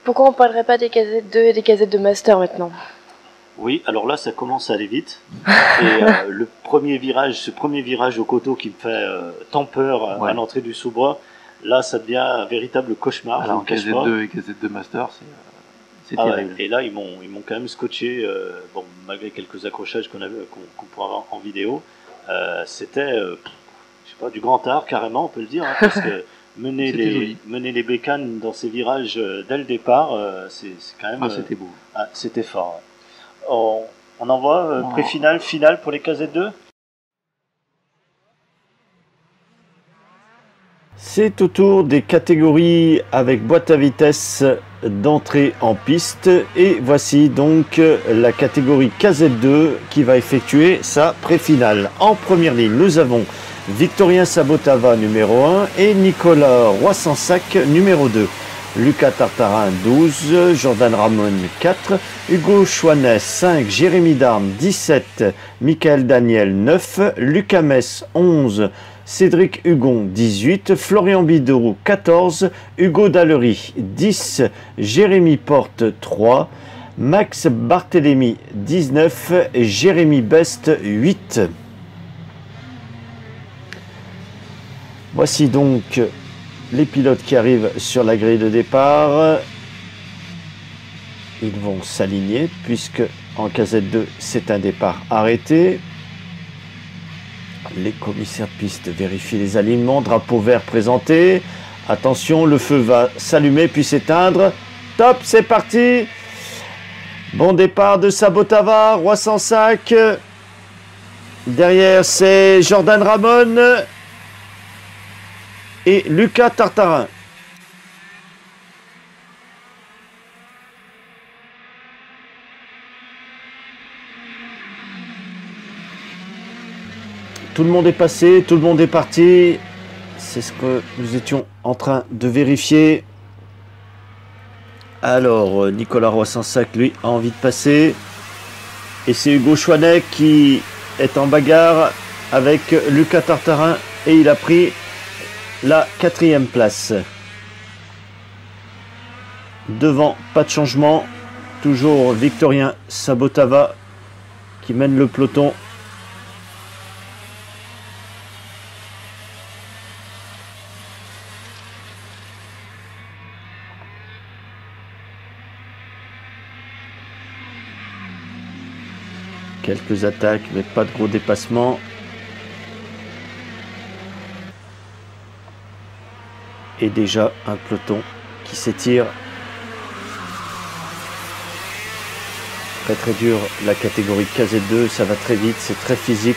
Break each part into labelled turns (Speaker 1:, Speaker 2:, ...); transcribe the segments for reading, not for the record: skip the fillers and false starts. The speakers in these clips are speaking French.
Speaker 1: pourquoi on parlerait pas des casettes 2 et des casettes de master maintenant?
Speaker 2: Oui, alors là, ça commence à aller vite. Et le premier virage, ce premier virage au coteau qui me fait tant peur à l'entrée du sous-bois, là, ça devient un véritable cauchemar.
Speaker 3: Alors, en casette 2 et casette 2 master, c'est terrible.
Speaker 2: Ouais. Et là, ils m'ont quand même scotché, bon, malgré quelques accrochages qu'on pourra avoir en vidéo. C'était, je sais pas, du grand art carrément, on peut le dire, hein, parce que mener les bécanes dans ces virages dès le départ, c'est quand même.
Speaker 3: C'était beau.
Speaker 2: C'était fort. Ouais. On envoie pré-finale, finale pour les casettes 2. C'est au tour des catégories avec boîte à vitesse d'entrée en piste. Et voici donc la catégorie casette 2 qui va effectuer sa pré-finale. En première ligne, nous avons Victorien Sabotava numéro 1 et Nicolas Roy-Sansac numéro 2. Lucas Tartarin 12, Jordan Ramon 4, Hugo Chouanet 5, Jérémy Darme 17, Michael Daniel 9, Lucas Mess 11, Cédric Hugon 18, Florian Bideroux 14, Hugo Dallery 10, Jérémy Porte 3, Max Barthélémy 19 et Jérémy Best 8. Voici donc les pilotes qui arrivent sur la grille de départ. Ils vont s'aligner puisque en casette 2 c'est un départ arrêté. Les commissaires de piste vérifient les alignements. Drapeau vert présenté. Attention, le feu va s'allumer puis s'éteindre. Top, c'est parti. Bon départ de Sabotava, Roy-Sansac. Derrière c'est Jordan Ramon et Lucas Tartarin. Tout le monde est passé, tout le monde est parti. C'est ce que nous étions en train de vérifier. Alors, Nicolas Roy-Sansac, lui, a envie de passer. Et c'est Hugo Chouanet qui est en bagarre avec Lucas Tartarin. Et il a pris la 4e place. Devant, pas de changement. Toujours Victorien Sabotava qui mène le peloton. Quelques attaques, mais pas de gros dépassements. Et déjà un peloton qui s'étire. Très très dur la catégorie casette 2, ça va très vite, c'est très physique.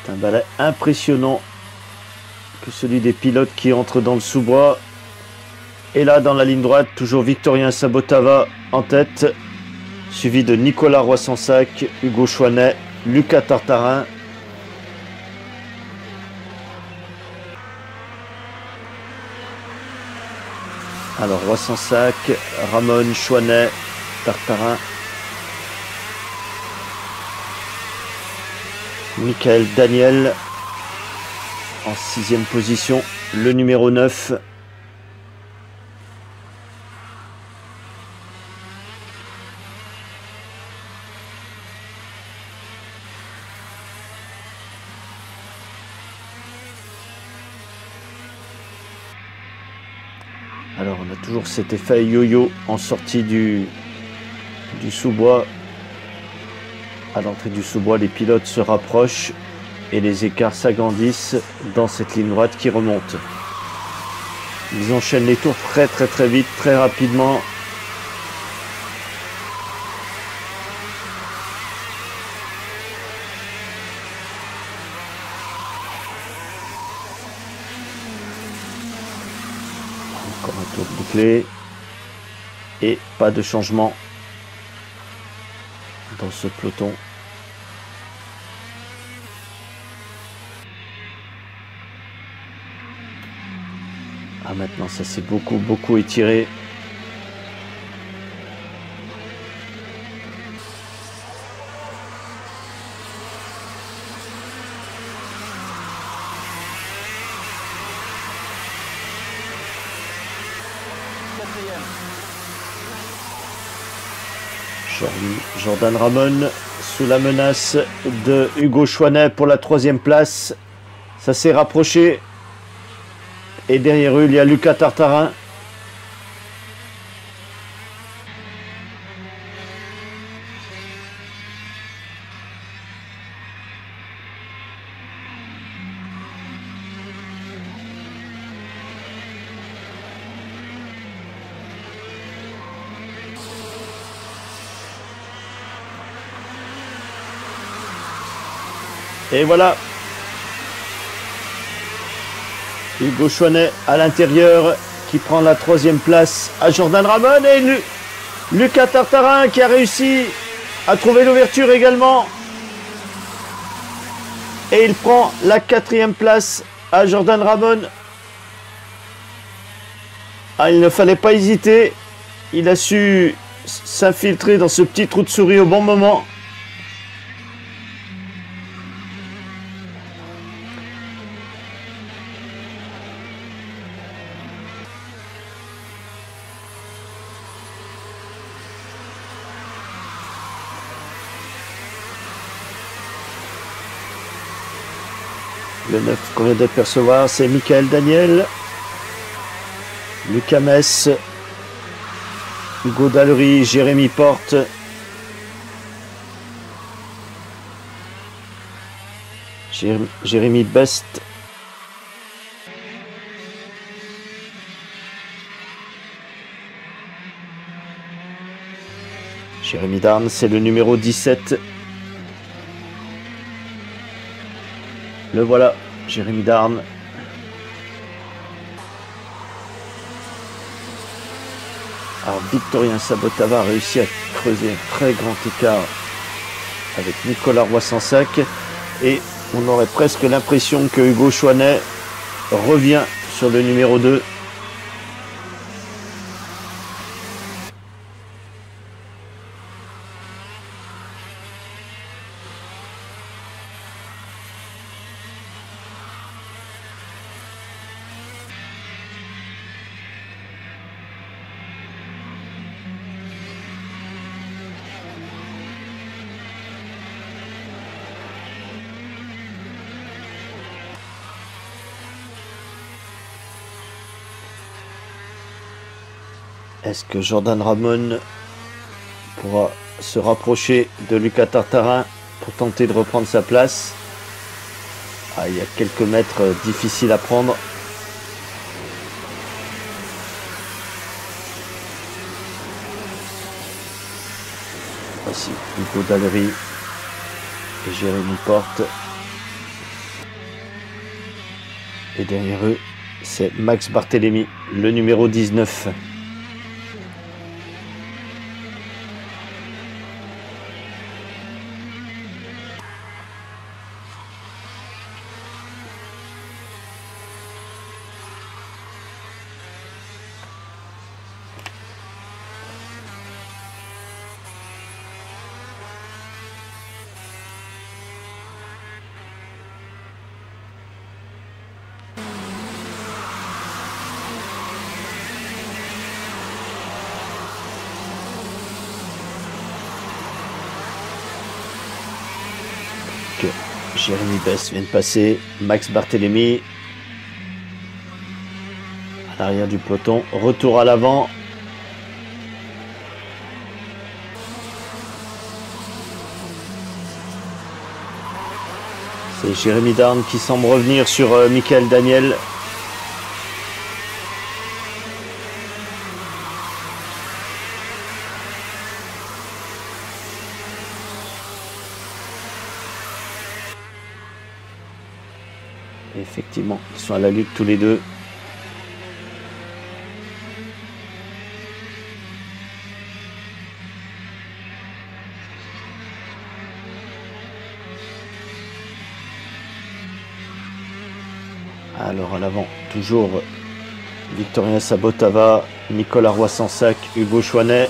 Speaker 2: C'est un balai impressionnant que celui des pilotes qui entrent dans le sous-bois. Et là, dans la ligne droite, toujours Victorien Sabotava en tête, suivi de Nicolas Roy-Sansac, Hugo Chouanet, Lucas Tartarin. Alors, Roy-Sansac, Ramon, Chouanet, Tartarin. Michael Daniel en 6e position, le numéro 9. Alors on a toujours cet effet yo-yo en sortie du sous-bois. À l'entrée du sous-bois, les pilotes se rapprochent et les écarts s'agrandissent dans cette ligne droite qui remonte. Ils enchaînent les tours très très très vite, très rapidement. Encore un tour bouclé et pas de changement dans ce peloton. Ah, maintenant ça s'est beaucoup étiré. Jordan Ramon sous la menace de Hugo Chouanet pour la 3e place. Ça s'est rapproché. Et derrière eux, il y a Lucas Tartarin. Et voilà, Hugo Chouanet à l'intérieur qui prend la 3e place à Jordan Ramon et Lucas Tartarin qui a réussi à trouver l'ouverture également. Et il prend la 4e place à Jordan Ramon. Ah, il ne fallait pas hésiter. Il a su s'infiltrer dans ce petit trou de souris au bon moment. Le 9 qu'on vient d'apercevoir, c'est Michael Daniel, Lucas Mess, Hugo Dallery, Jérémy Porte, Jérémy Best, Jérémy Darn, c'est le numéro 17. Le voilà, Jérémy Darn. Alors Victorien Sabotava a réussi à creuser un très grand écart avec Nicolas Roy-Sansac. Et on aurait presque l'impression que Hugo Chouanet revient sur le numéro 2. Est-ce que Jordan Ramon pourra se rapprocher de Lucas Tartarin pour tenter de reprendre sa place? Ah, il y a quelques mètres difficiles à prendre. Voici Hugo Dallery et Jérémy Porte. Et derrière eux, c'est Max Barthélémy, le numéro 19. Jérémy Best vient de passer, Max Barthélémy à l'arrière du peloton, retour à l'avant. C'est Jérémy Darn qui semble revenir sur Michael Daniel. Effectivement, ils sont à la lutte tous les deux. Alors à l'avant, toujours Victorien Sabotava, Nicolas Roy-Sansac, Hugo Chouanet.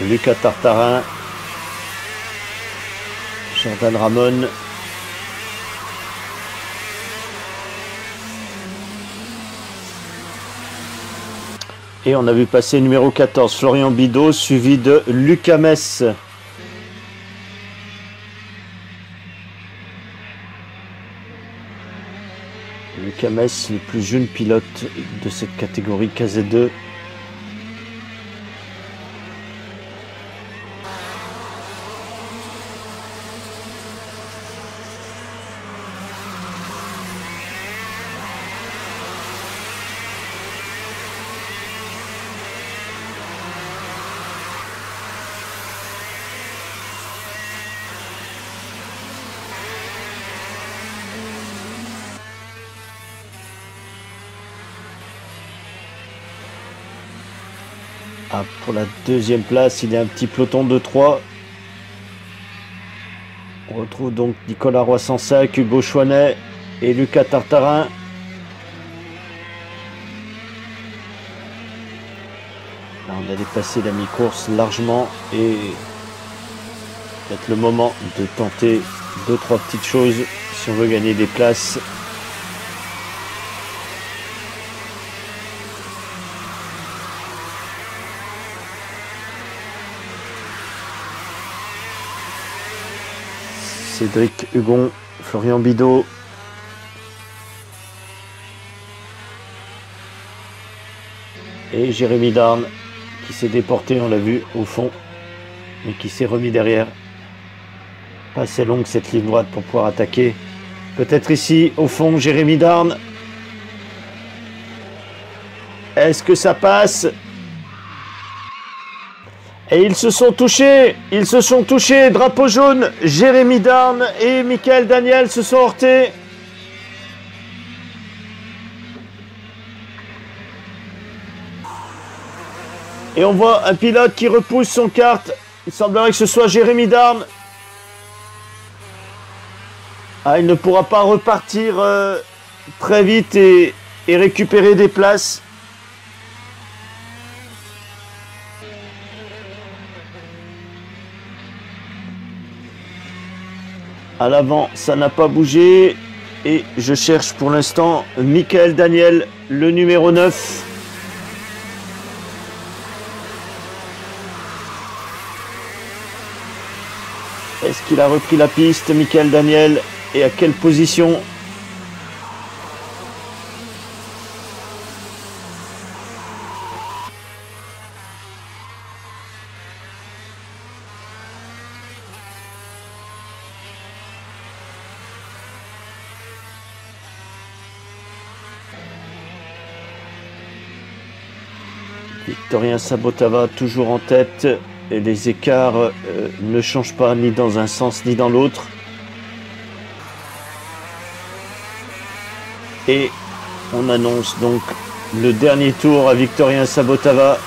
Speaker 2: Lucas Tartarin. Jordan Ramon. Et on a vu passer numéro 14, Florian Bidot, suivi de Lucas Mess. Lucas Mess, le plus jeune pilote de cette catégorie KZ2. Ah, pour la deuxième place, il y a un petit peloton de 3. On retrouve donc Nicolas Roy-Sansac, Hugo Chouanet et Lucas Tartarin. Là, on a dépassé la mi-course largement et peut-être le moment de tenter 2-3 petites choses si on veut gagner des places. Cédric Hugon, Florian Bidot. Et Jérémy Darn qui s'est déporté, on l'a vu au fond, mais qui s'est remis derrière. Pas assez longue cette ligne droite pour pouvoir attaquer. Peut-être ici au fond Jérémy Darn. Est-ce que ça passe? Et ils se sont touchés, drapeau jaune, Jérémy Darn et Michael Daniel se sont heurtés. Et on voit un pilote qui repousse son kart, il semblerait que ce soit Jérémy Darn. Ah, il ne pourra pas repartir très vite et récupérer des places. À l'avant, ça n'a pas bougé. Et je cherche pour l'instant Michael Daniel, le numéro 9. Est-ce qu'il a repris la piste, Michael Daniel? Et à quelle position? Victorien Sabotava toujours en tête et les écarts ne changent pas ni dans un sens ni dans l'autre. Et on annonce donc le dernier tour à Victorien Sabotava.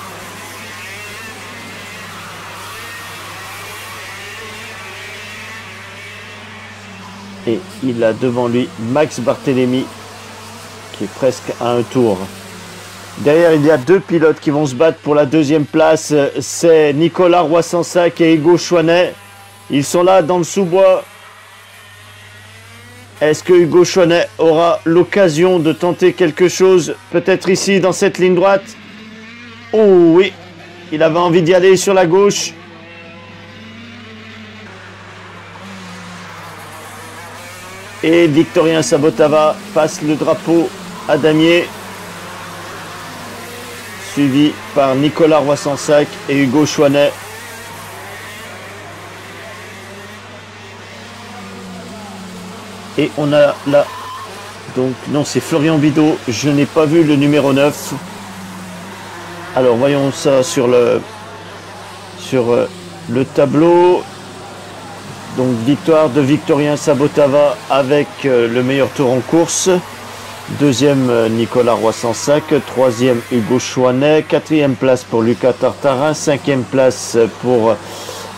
Speaker 2: Et il a devant lui Max Barthélémy qui est presque à un tour. Derrière, il y a deux pilotes qui vont se battre pour la deuxième place. C'est Nicolas Roy-Sansac et Hugo Chouanet. Ils sont là dans le sous-bois. Est-ce que Hugo Chouanet aura l'occasion de tenter quelque chose? Peut-être ici, dans cette ligne droite. Oh oui, il avait envie d'y aller sur la gauche. Et Victorien Sabotava passe le drapeau à Damier, suivi par Nicolas Roy-Sansac et Hugo Chouanet. Et on a là, donc non, c'est Florian Bidot, je n'ai pas vu le numéro 9. Alors voyons ça sur le tableau. Donc victoire de Victorien Sabotava avec le meilleur tour en course. Deuxième Nicolas Roy-Sansac, troisième Hugo Chouanet, quatrième place pour Lucas Tartarin, cinquième place pour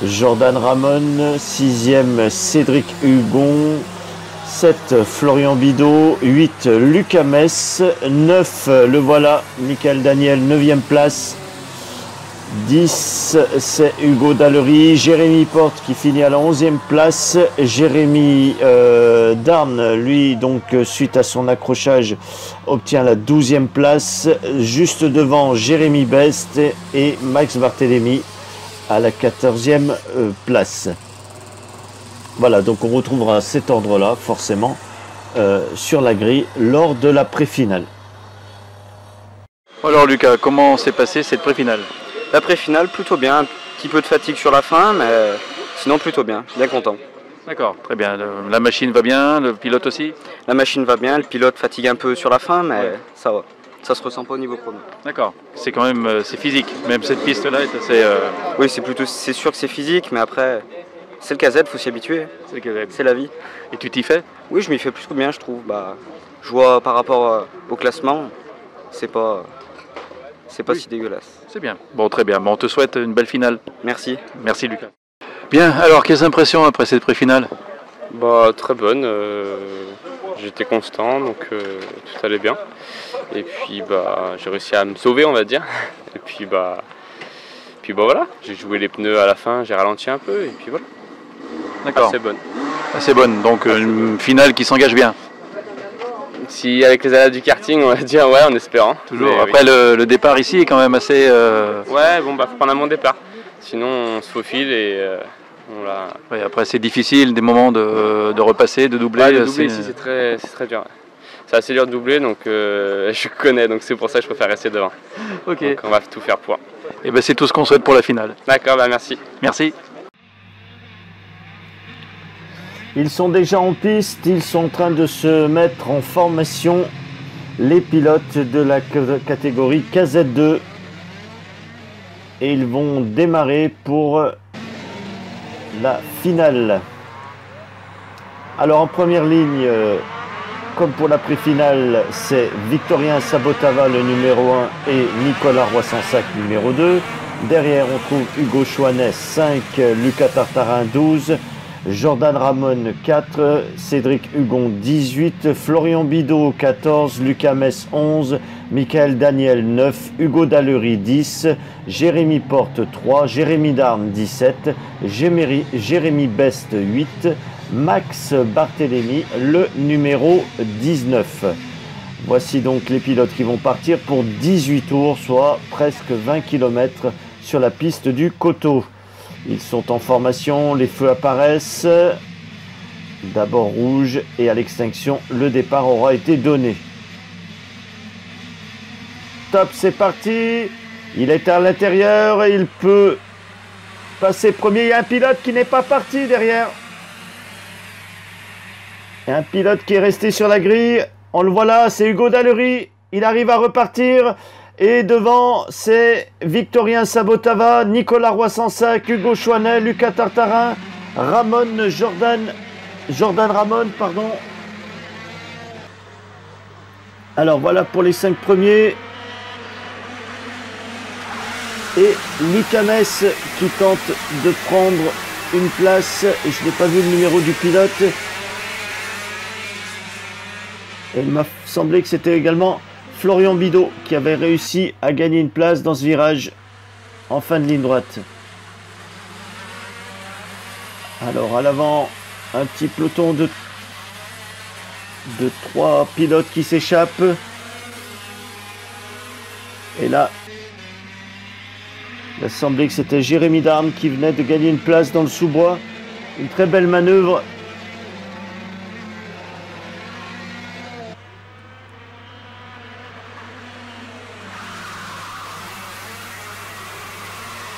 Speaker 2: Jordan Ramon, sixième Cédric Hugon, 7 Florian Bidot, 8 Lucas Mess, 9 le voilà, Michael Daniel, 9e place, 10, c'est Hugo Dallery. Jérémy Porte qui finit à la 11e place. Jérémy Darn, lui, donc, suite à son accrochage, obtient la 12e place. Juste devant Jérémy Best et Max Barthélémy à la 14e place. Voilà, donc on retrouvera cet ordre-là, forcément, sur la grille lors de la pré-finale.
Speaker 4: Alors Lucas, comment s'est passée cette pré-finale?
Speaker 5: La pré-finale, plutôt bien. Un petit peu de fatigue sur la fin, mais sinon plutôt bien. Bien content.
Speaker 4: D'accord, très bien. La machine va bien, le pilote aussi?
Speaker 5: La machine va bien, le pilote fatigue un peu sur la fin, mais ça va. Ça se ressent pas au niveau chrono.
Speaker 4: D'accord, c'est quand même c'est physique. Même cette piste-là est assez...
Speaker 5: Oui, c'est sûr que c'est physique, mais après, c'est le KZ, faut s'y habituer.
Speaker 4: C'est le KZ.
Speaker 5: C'est la vie.
Speaker 4: Et tu t'y fais?
Speaker 5: Oui, je m'y fais plus que bien, je trouve. Bah, je vois par rapport au classement, c'est pas si dégueulasse.
Speaker 4: C'est bien. Bon, très bien. Bon, on te souhaite une belle finale.
Speaker 5: Merci.
Speaker 4: Merci Lucas. Bien, alors quelles impressions après cette pré-finale?
Speaker 6: Bah, très bonne. J'étais constant, donc tout allait bien. Et puis bah, j'ai réussi à me sauver, on va dire. Et puis bah voilà, j'ai joué les pneus à la fin, j'ai ralenti un peu, et puis voilà.
Speaker 4: D'accord.
Speaker 6: Assez bonne.
Speaker 4: Assez bonne, donc une finale qui s'engage bien.
Speaker 6: Si avec les aléas du karting, on va dire, ouais, en espérant.
Speaker 4: Toujours.
Speaker 6: Mais,
Speaker 4: après,
Speaker 6: oui.
Speaker 4: le départ ici est quand même assez...
Speaker 6: Ouais, bon, bah faut prendre un bon départ. Sinon, on se faufile et on l'a...
Speaker 4: Ouais, après, c'est difficile, des moments de repasser, de doubler.
Speaker 6: Ouais, de doubler ici, c'est très dur. C'est assez dur de doubler, donc je connais, donc c'est pour ça que je préfère rester devant.
Speaker 4: Ok.
Speaker 6: Donc on va tout faire pour.
Speaker 4: Et ben c'est tout ce qu'on souhaite pour la finale.
Speaker 6: D'accord, bah merci.
Speaker 4: Merci.
Speaker 2: Ils sont déjà en piste, ils sont en train de se mettre en formation, les pilotes de la catégorie KZ2. Et ils vont démarrer pour la finale. Alors en première ligne, comme pour la pré-finale, c'est Victorien Sabotava le numéro 1 et Nicolas Roy-Sansac numéro 2. Derrière, on trouve Hugo Chouanet 5, Lucas Tartarin 12, Jordan Ramon 4, Cédric Hugon 18, Florian Bidot 14, Lucas Mess 11, Michael Daniel 9, Hugo Dallery 10, Jérémy Porte 3, Jérémy Darn 17, Jérémy Best 8, Max Barthélémy le numéro 19. Voici donc les pilotes qui vont partir pour 18 tours, soit presque 20 km sur la piste du Coteau. Ils sont en formation, les feux apparaissent, d'abord rouge et à l'extinction, le départ aura été donné. Top, c'est parti, il est à l'intérieur et il peut passer premier. Il y a un pilote qui n'est pas parti derrière. Et un pilote qui est resté sur la grille, on le voit là, c'est Hugo Dallery, il arrive à repartir. Et devant, c'est Victorien Sabotava, Nicolas Roy-Sansac, Hugo Chouanet, Lucas Tartarin, Jordan Ramon, pardon. Alors voilà pour les 5 premiers. Et Lucas Mess qui tente de prendre une place. Et je n'ai pas vu le numéro du pilote. Et il m'a semblé que c'était également Florian Bidot qui avait réussi à gagner une place dans ce virage en fin de ligne droite. Alors à l'avant, un petit peloton de 3 pilotes qui s'échappent. Et là, il a semblé que c'était Jérémy Darn qui venait de gagner une place dans le sous-bois. Une très belle manœuvre.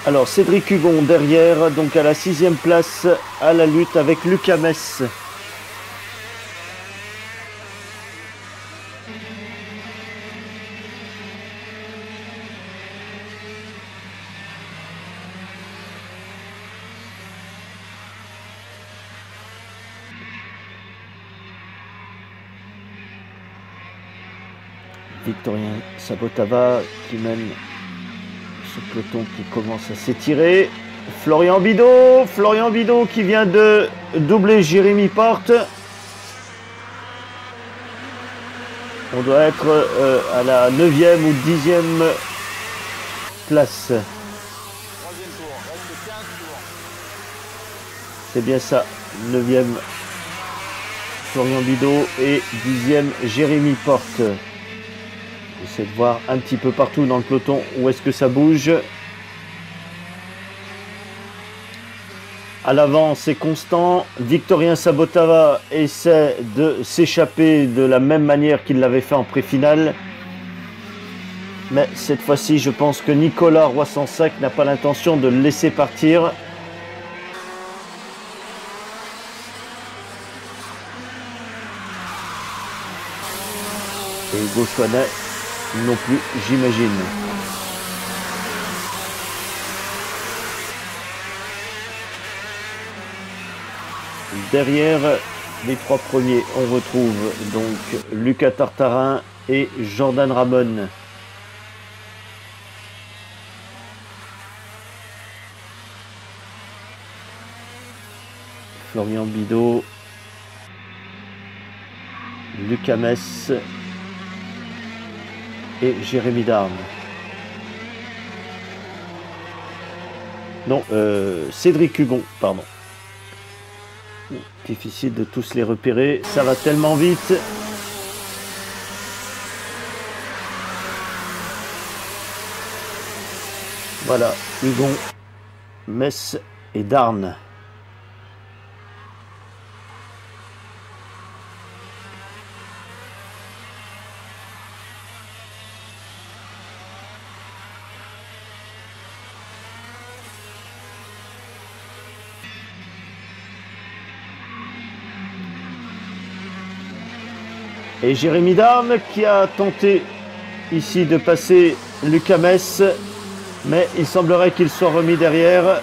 Speaker 2: Alors Cédric Hugon derrière, donc à la 6e place à la lutte avec Lucas Mess. Victorien Sabotava qui mène ce peloton qui commence à s'étirer. Florian Bidot qui vient de doubler Jérémy Porte. On doit être à la 9e ou 10e place. C'est bien ça. 9e Florian Bidot et 10e Jérémy Porte. J'essaie de voir un petit peu partout dans le peloton où est-ce que ça bouge. À l'avant, c'est constant. Victorien Sabotava essaie de s'échapper de la même manière qu'il l'avait fait en pré-finale. Mais cette fois-ci, je pense que Nicolas Roy-Sansac n'a pas l'intention de le laisser partir. Et Hugo Chouanet non plus, j'imagine. Derrière les 3 premiers, on retrouve donc Lucas Tartarin et Jordan Ramon. Florian Bidot, Lucas Mess et Jérémy Darne. Non, Cédric Hugon, pardon. Difficile de tous les repérer, ça va tellement vite. Voilà, Hugon, Mess et Darne. Et Jérémy Darne qui a tenté ici de passer Lucas Mess, mais il semblerait qu'il soit remis derrière.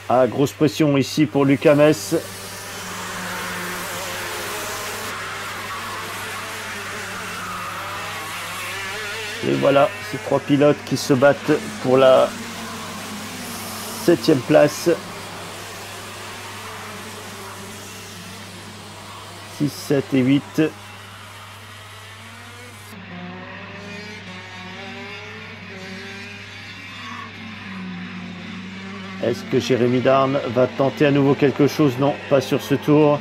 Speaker 2: Ah, grosse pression ici pour Lucas Mess. Et voilà, ces 3 pilotes qui se battent pour la 7e place. 6, 7 et 8. Est-ce que Jérémy Darne va tenter à nouveau quelque chose? Non, pas sur ce tour.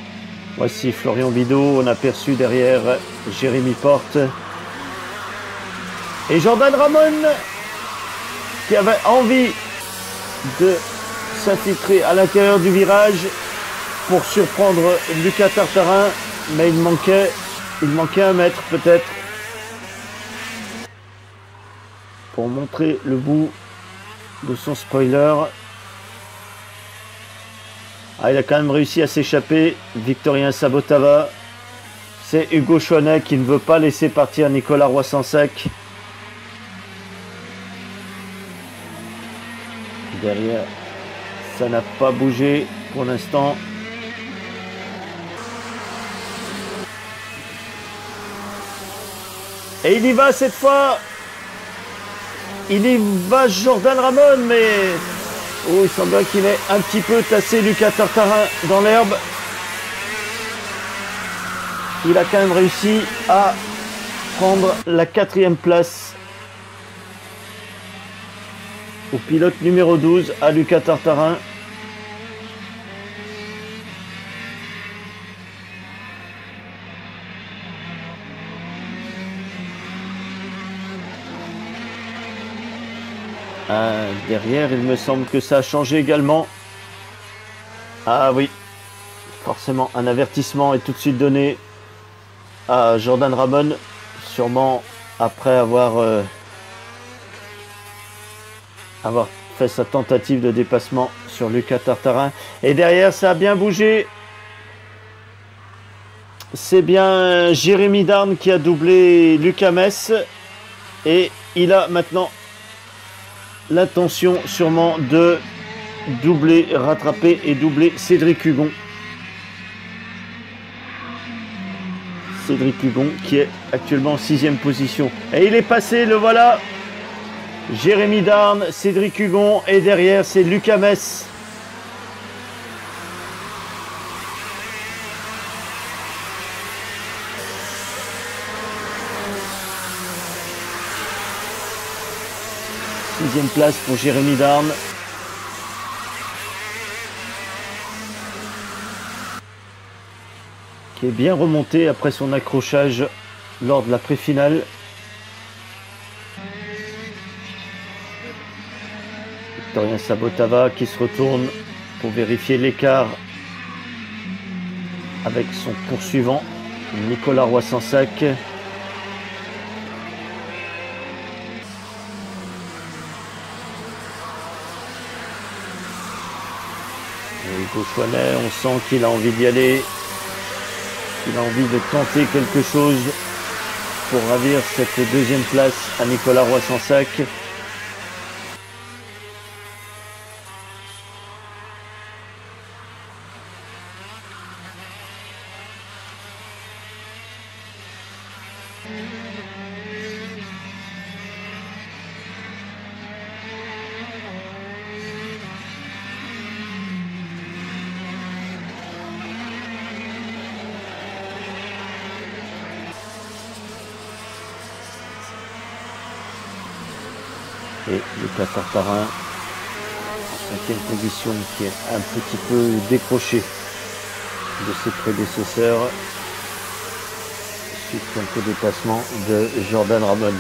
Speaker 2: Voici Florian Bidot. On a aperçu derrière Jérémy Porte. Et Jordan Ramon qui avait envie de s'infiltrer à l'intérieur du virage pour surprendre Lucas Tartarin, mais il manquait 1 mètre peut-être pour montrer le bout de son spoiler. Ah, il a quand même réussi à s'échapper, Victorien Sabotava. C'est Hugo Chouanet qui ne veut pas laisser partir Nicolas Roy-Sansac. Derrière, ça n'a pas bougé pour l'instant. Et il y va cette fois. Il y va Jordan Ramon, mais oh, il semble qu'il ait un petit peu tassé Lucas Tartarin dans l'herbe. Il a quand même réussi à prendre la 4e place au pilote numéro 12, à Lucas Tartarin. Derrière, il me semble que ça a changé également. Ah oui, forcément, un avertissement est tout de suite donné à Jordan Ramon, sûrement après avoir fait sa tentative de dépassement sur Lucas Tartarin. Et derrière, ça a bien bougé. C'est bien Jérémy Darne qui a doublé Lucas Mess. Et il a maintenant l'intention sûrement de doubler, rattraper et doubler Cédric Hugon. Cédric Hugon qui est actuellement en 6e position. Et il est passé, le voilà. Jérémy Darne, Cédric Hugon et derrière c'est Lucas Mess. Sixième place pour Jérémy Darne. qui est bien remonté après son accrochage lors de la pré-finale. Victorien Sabotava qui se retourne pour vérifier l'écart avec son poursuivant Nicolas Roy-Sansac. Hugo Chouanet, on sent qu'il a envie d'y aller, qu'il a envie de tenter quelque chose pour ravir cette deuxième place à Nicolas Roy-Sansac. Et Lucas Tartarin en 5e position qui est un petit peu décroché de ses prédécesseurs suite au dépassement de Jordan Ramon.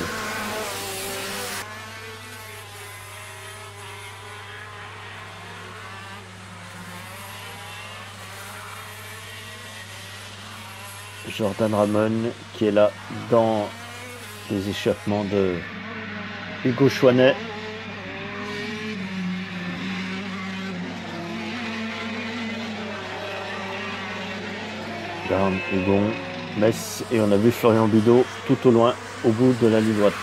Speaker 2: Jordan Ramon qui est là dans les échappements de Hugo Chouanet. Garde, Hugon, Metz et on a vu Florian Bidot tout au loin au bout de la ligne droite.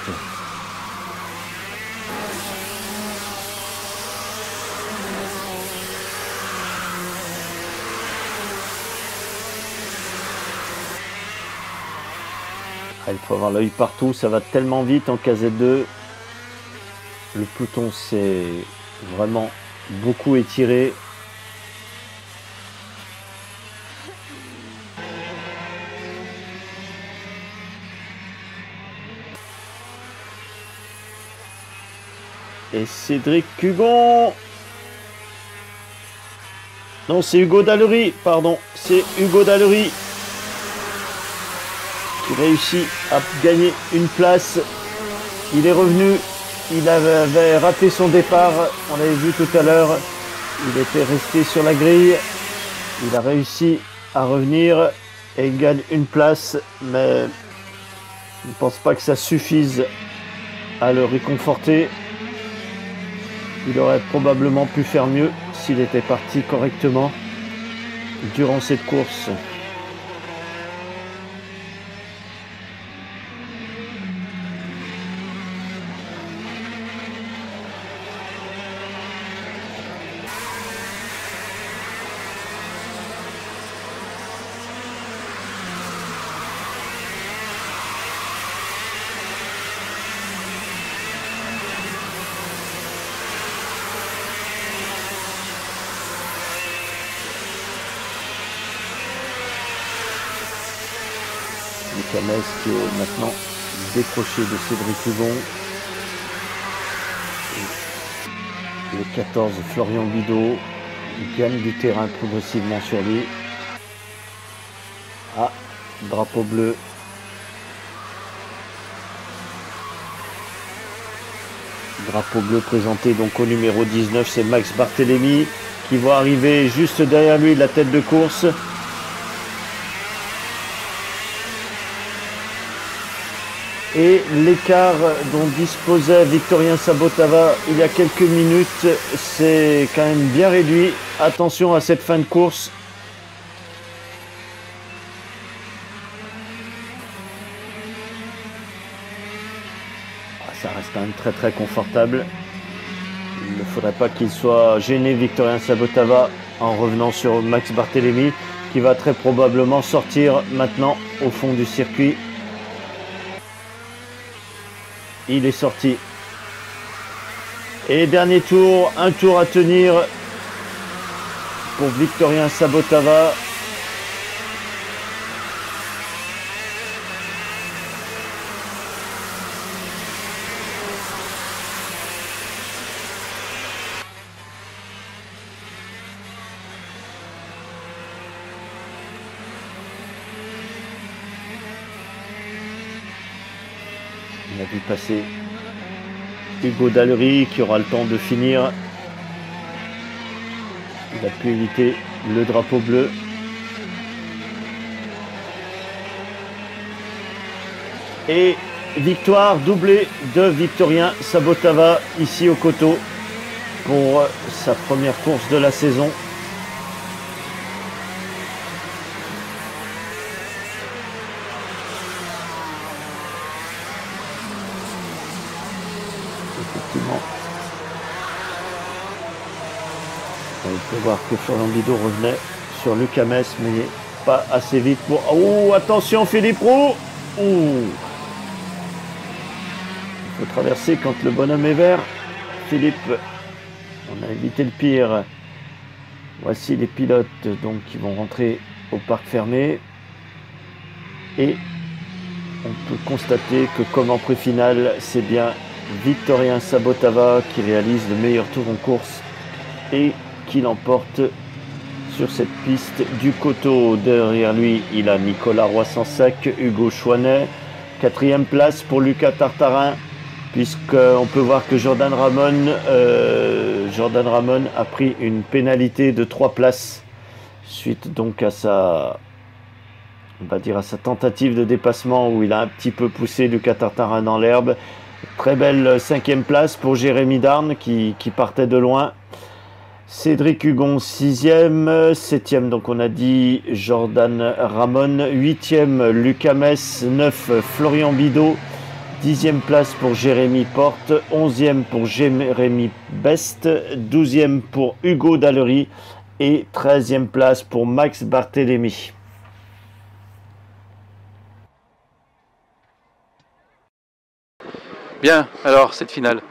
Speaker 2: Il faut avoir l'œil partout, ça va tellement vite en KZ2. Le peloton s'est vraiment beaucoup étiré. Et Cédric Hugon. Non, c'est Hugo Dallery, pardon. C'est Hugo Dallery qui réussit à gagner une place. Il est revenu. Il avait raté son départ, on l'avait vu tout à l'heure, il était resté sur la grille, il a réussi à revenir et il gagne une place, mais je ne pense pas que ça suffise à le réconforter. Il aurait probablement pu faire mieux s'il était parti correctement durant cette course. Metz qui est maintenant décroché de Cédric Hugon. Le 14, Florian Bidot, gagne du terrain progressivement sur lui. Ah, drapeau bleu. Drapeau bleu présenté donc au numéro 19, c'est Max Barthélémy qui va arriver juste derrière lui, la tête de course. Et l'écart dont disposait Victorien Sabotava il y a quelques minutes, c'est quand même bien réduit. Attention à cette fin de course. Ça reste quand même très très confortable. Il ne faudrait pas qu'il soit gêné, Victorien Sabotava, en revenant sur Max Barthélémy, qui va très probablement sortir maintenant au fond du circuit. Il est sorti. Et dernier tour, un tour à tenir pour Victorien Sabotava. On a vu passer Hugo Dallery qui aura le temps de finir. Il a pu éviter le drapeau bleu. Et victoire doublée de Victorien Sabotava ici au Coteau pour sa première course de la saison. Effectivement, on peut voir que Florian Bidot revenait sur Lucas Mess, mais pas assez vite pour... Oh, attention Philippe Roux. Il faut traverser quand le bonhomme est vert. Philippe, on a évité le pire. Voici les pilotes donc qui vont rentrer au parc fermé. Et on peut constater que comme en pré-finale, c'est bien Victorien Sabotava qui réalise le meilleur tour en course et qui l'emporte sur cette piste du Coteau. Derrière lui, il a Nicolas Roy-Sansac, Hugo Chouanet. 4e place pour Lucas Tartarin, puisqu'on peut voir que Jordan Ramon a pris une pénalité de 3 places suite donc à sa, on va dire, à sa tentative de dépassement où il a un petit peu poussé Lucas Tartarin dans l'herbe. Très belle 5e place pour Jérémy Darne qui partait de loin. Cédric Hugon 6e, 7e donc on a dit Jordan Ramon, 8e Lucas Mess, 9 Florian Bidot, 10e place pour Jérémy Porte, 11e pour Jérémy Best, 12e pour Hugo Dallery et 13e place pour Max Barthélémy.
Speaker 4: Bien, alors cette finale.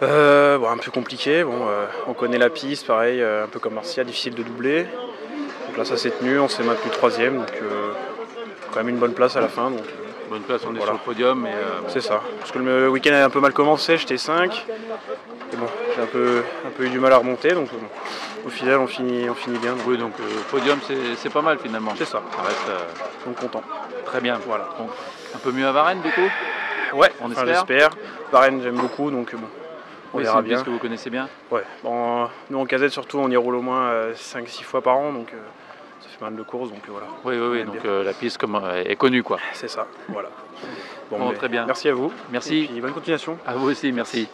Speaker 7: Bon, un peu compliqué, on connaît la piste, pareil, un peu comme Marcia, difficile de doubler. Donc là ça s'est tenu, on s'est maintenu 3e, donc quand même une bonne place à la fin. Donc,
Speaker 4: bonne place, on est
Speaker 7: voilà.
Speaker 4: sur le podium.
Speaker 7: C'est ça, parce que le week-end a un peu mal commencé, j'étais 5. Et bon, j'ai un peu eu du mal à remonter, donc au final on finit bien. Donc.
Speaker 4: Oui, donc podium c'est pas mal finalement.
Speaker 7: C'est ça,
Speaker 4: Ça reste,
Speaker 7: donc content.
Speaker 4: très bien.
Speaker 7: Voilà.
Speaker 4: Donc, un peu mieux à Varennes du coup.
Speaker 7: Ouais,
Speaker 4: on
Speaker 7: enfin,
Speaker 4: espère.
Speaker 7: j'espère. Varennes j'aime beaucoup, donc bon. On
Speaker 4: Oui,
Speaker 7: verra
Speaker 4: c'est une
Speaker 7: bien.
Speaker 4: piste que vous connaissez bien.
Speaker 7: Ouais, bon, nous en casette surtout on y roule au moins 5-6 fois par an, donc ça fait mal de courses, donc voilà.
Speaker 4: Oui, donc la piste est connue quoi.
Speaker 7: C'est ça, voilà.
Speaker 4: Bon, très bien.
Speaker 7: Merci à vous.
Speaker 4: Merci.
Speaker 7: Et puis bonne continuation.
Speaker 4: À vous aussi, merci.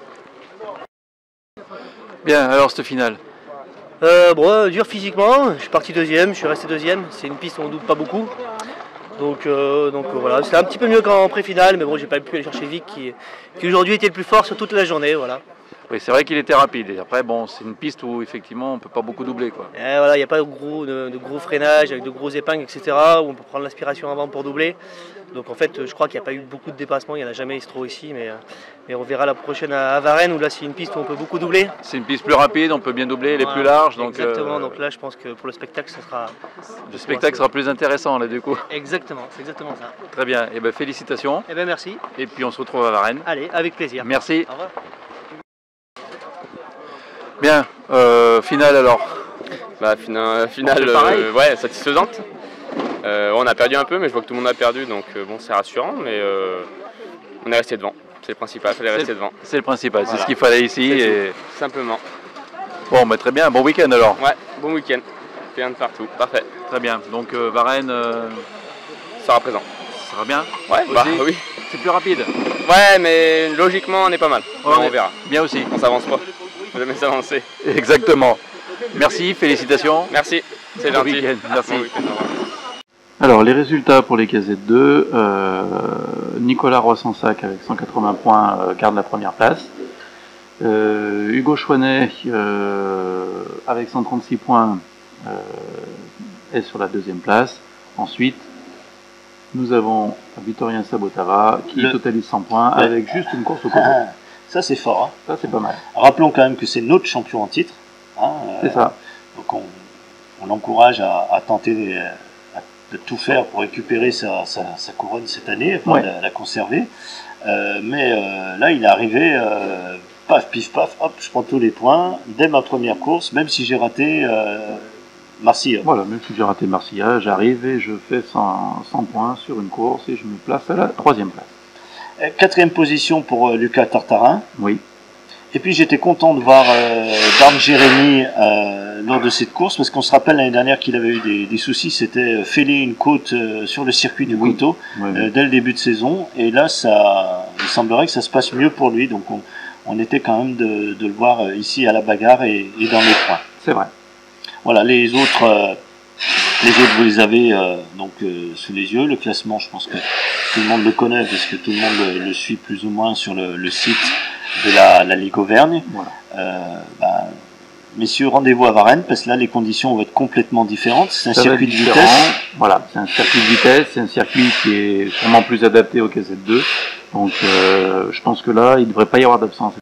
Speaker 4: Bien, alors cette finale.
Speaker 8: Dur physiquement, je suis parti 2e, je suis resté 2e, c'est une piste où on double pas beaucoup. Donc voilà, c'était un petit peu mieux qu'en pré-finale, mais bon, j'ai pas pu aller chercher Vic qui aujourd'hui était le plus fort sur toute la journée, voilà.
Speaker 4: Oui, c'est vrai qu'il était rapide. Et après, bon, c'est une piste où effectivement on peut pas beaucoup doubler quoi.
Speaker 8: Et voilà, il n'y a pas de gros freinage avec de gros épingles, etc. où on peut prendre l'aspiration avant pour doubler. Donc en fait, je crois qu'il n'y a pas eu beaucoup de dépassements, il n'y en a jamais trop ici, mais on verra la prochaine à Varennes où là c'est une piste où on peut beaucoup doubler.
Speaker 4: C'est une piste plus rapide, on peut bien doubler, elle est plus large. Donc,
Speaker 8: exactement, donc là je pense que pour le spectacle, ça sera...
Speaker 4: Le spectacle sera plus intéressant là du coup.
Speaker 8: Exactement, c'est exactement ça.
Speaker 4: Très bien, et ben félicitations.
Speaker 8: Eh bien merci.
Speaker 4: Et puis on se retrouve à Varennes.
Speaker 8: Allez, avec plaisir.
Speaker 4: Merci.
Speaker 8: Au revoir.
Speaker 4: Bien, finale alors.
Speaker 6: Finale ouais, satisfaisante. On a perdu un peu, mais je vois que tout le monde a perdu, donc bon, c'est rassurant, mais on est resté devant. C'est le principal, il fallait rester devant.
Speaker 4: C'est le principal,
Speaker 6: Voilà.
Speaker 4: c'est ce qu'il fallait ici. Et...
Speaker 6: Simplement.
Speaker 4: Bon, bah, très bien, bon week-end alors.
Speaker 6: Ouais, bon week-end. Rien de partout, parfait.
Speaker 4: Très bien, donc Varennes
Speaker 6: Sera présent.
Speaker 4: ça va bien.
Speaker 6: Ouais,
Speaker 4: Aussi.
Speaker 6: bah oui.
Speaker 4: C'est plus rapide.
Speaker 6: Ouais, mais logiquement, on est pas mal.
Speaker 4: Ouais,
Speaker 6: on verra.
Speaker 4: Bien aussi.
Speaker 6: On s'avance pas. Faut jamais s'avancer.
Speaker 4: Exactement. Merci, félicitations.
Speaker 6: Merci, c'est
Speaker 4: Bon
Speaker 6: gentil.
Speaker 4: week-end, merci.
Speaker 6: Bon week-end, au revoir.
Speaker 3: Alors, les résultats pour les casettes 2, Nicolas Roy-Sansac avec 180 points garde la première place. Hugo Chouanet avec 136 points est sur la 2e place. Ensuite, nous avons Victorien Sabotava qui totalise 100 points avec juste une course au côté.
Speaker 2: Ça c'est fort. Hein.
Speaker 3: Ça, c'est pas mal.
Speaker 2: Rappelons quand même que c'est notre champion en titre. Hein,
Speaker 3: C'est ça.
Speaker 2: Donc on l'encourage à tenter de tout faire pour récupérer sa couronne cette année, enfin,
Speaker 3: Ouais.
Speaker 2: la conserver. Mais là, il est arrivé, paf, pif, paf, hop, je prends tous les points dès ma première course, même si j'ai raté Marseille.
Speaker 3: Voilà, même si j'ai raté Marcilla, j'arrive et je fais 100 points sur une course et je me place à la 3e place.
Speaker 2: 4e position pour Lucas Tartarin.
Speaker 3: Oui.
Speaker 2: Et puis j'étais content de voir Darm Jérémy lors de cette course, parce qu'on se rappelle l'année dernière qu'il avait eu des soucis, c'était fêler une côte sur le circuit du Coteau dès le début de saison. Et là, il semblerait que ça se passe mieux pour lui, donc on était quand même de le voir ici à la bagarre et dans les points.
Speaker 3: C'est vrai.
Speaker 2: Voilà, les autres vous les avez donc sous les yeux. Le classement, je pense que tout le monde le connaît, parce que tout le monde le suit plus ou moins sur le site de la Ligue Auvergne. Voilà. Messieurs, rendez-vous à Varennes, parce que là, les conditions vont être complètement différentes. C'est un circuit de vitesse.
Speaker 3: Voilà, c'est un circuit de vitesse, c'est un circuit qui est sûrement plus adapté au KZ2. Donc, je pense que là, il ne devrait pas y avoir d'absence.